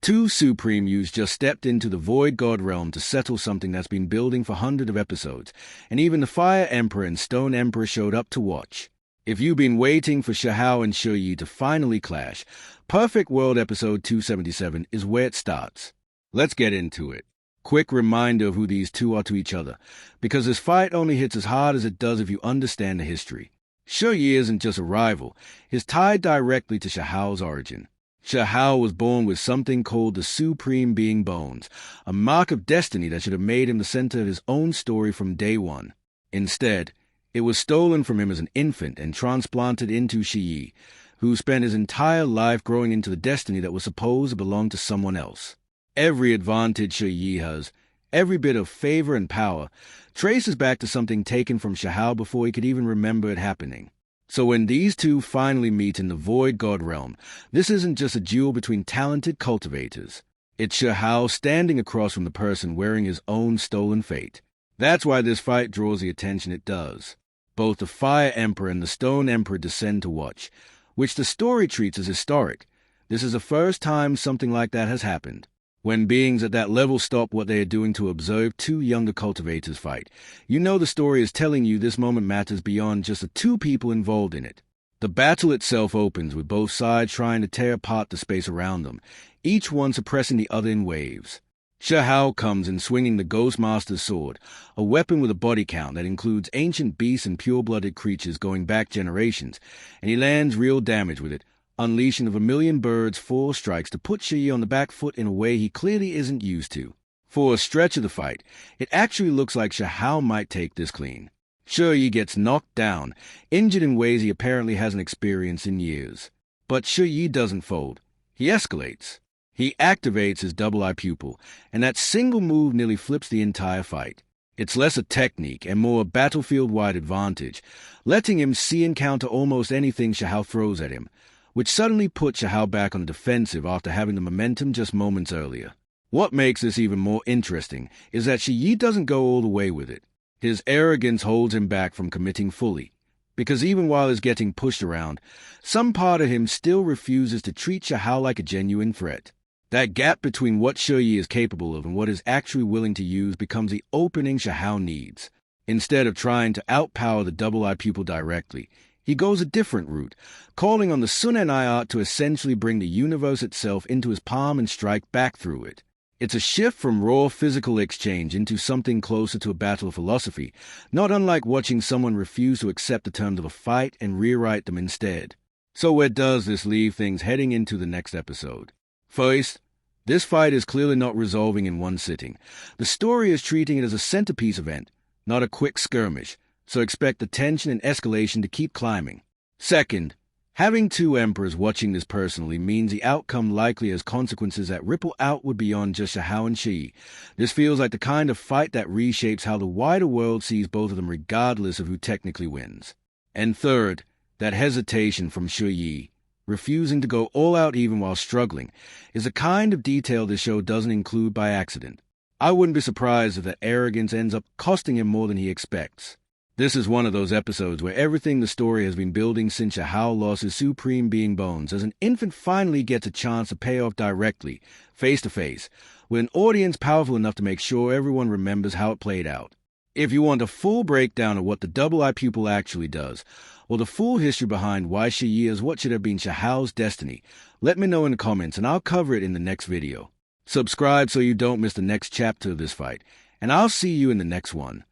Two Supreme Yous just stepped into the Void God realm to settle something that's been building for hundreds of episodes, and even the Fire Emperor and Stone Emperor showed up to watch. If you've been waiting for Shihao and Shijie to finally clash, Perfect World episode 277 is where it starts. Let's get into it. Quick reminder of who these two are to each other, because this fight only hits as hard as it does if you understand the history. Shijie isn't just a rival, he's tied directly to Shihao's origin. Shihao was born with something called the Supreme Being Bones, a mark of destiny that should have made him the center of his own story from day one. Instead, it was stolen from him as an infant and transplanted into Shijie, who spent his entire life growing into the destiny that was supposed to belong to someone else. Every advantage Shijie has, every bit of favor and power, traces back to something taken from Shihao before he could even remember it happening. So when these two finally meet in the Void God realm, this isn't just a duel between talented cultivators. It's Shihao standing across from the person wearing his own stolen fate. That's why this fight draws the attention it does. Both the Fire Emperor and the Stone Emperor descend to watch, which the story treats as historic. This is the first time something like that has happened. When beings at that level stop what they are doing to observe two younger cultivators fight, you know the story is telling you this moment matters beyond just the two people involved in it. The battle itself opens with both sides trying to tear apart the space around them, each one suppressing the other in waves. Shihao comes in swinging the Ghostmaster's sword, a weapon with a body count that includes ancient beasts and pure-blooded creatures going back generations, and he lands real damage with it, unleashing of a million birds 4 strikes to put Shijie on the back foot in a way he clearly isn't used to. For a stretch of the fight, it actually looks like Shihao might take this clean. Shijie gets knocked down, injured in ways he apparently hasn't experienced in years. But Shijie doesn't fold. He escalates. He activates his double-eye pupil, and that single move nearly flips the entire fight. It's less a technique and more a battlefield-wide advantage, letting him see and counter almost anything Shihao throws at him, which suddenly put Shihao back on the defensive after having the momentum just moments earlier. What makes this even more interesting is that Shijie doesn't go all the way with it. His arrogance holds him back from committing fully, because even while he's getting pushed around, some part of him still refuses to treat Shihao like a genuine threat. That gap between what Shijie is capable of and what is actually willing to use becomes the opening Shihao needs. Instead of trying to outpower the double-eye pupil directly, he goes a different route, calling on the Sunenai art to essentially bring the universe itself into his palm and strike back through it. It's a shift from raw physical exchange into something closer to a battle of philosophy, not unlike watching someone refuse to accept the terms of a fight and rewrite them instead. So where does this leave things heading into the next episode? First, this fight is clearly not resolving in one sitting. The story is treating it as a centerpiece event, not a quick skirmish, so expect the tension and escalation to keep climbing. Second, having two emperors watching this personally means the outcome likely has consequences that ripple outward beyond just Shihao and Shijie. This feels like the kind of fight that reshapes how the wider world sees both of them regardless of who technically wins. And third, that hesitation from Shijie, refusing to go all out even while struggling, is a kind of detail this show doesn't include by accident. I wouldn't be surprised if that arrogance ends up costing him more than he expects. This is one of those episodes where everything the story has been building since Shihao lost his Supreme Being Bones as an infant finally gets a chance to pay off directly, face-to-face, with an audience powerful enough to make sure everyone remembers how it played out. If you want a full breakdown of what the double-eye pupil actually does, or the full history behind why Shijie is what should have been Shihao's destiny, let me know in the comments and I'll cover it in the next video. Subscribe so you don't miss the next chapter of this fight, and I'll see you in the next one.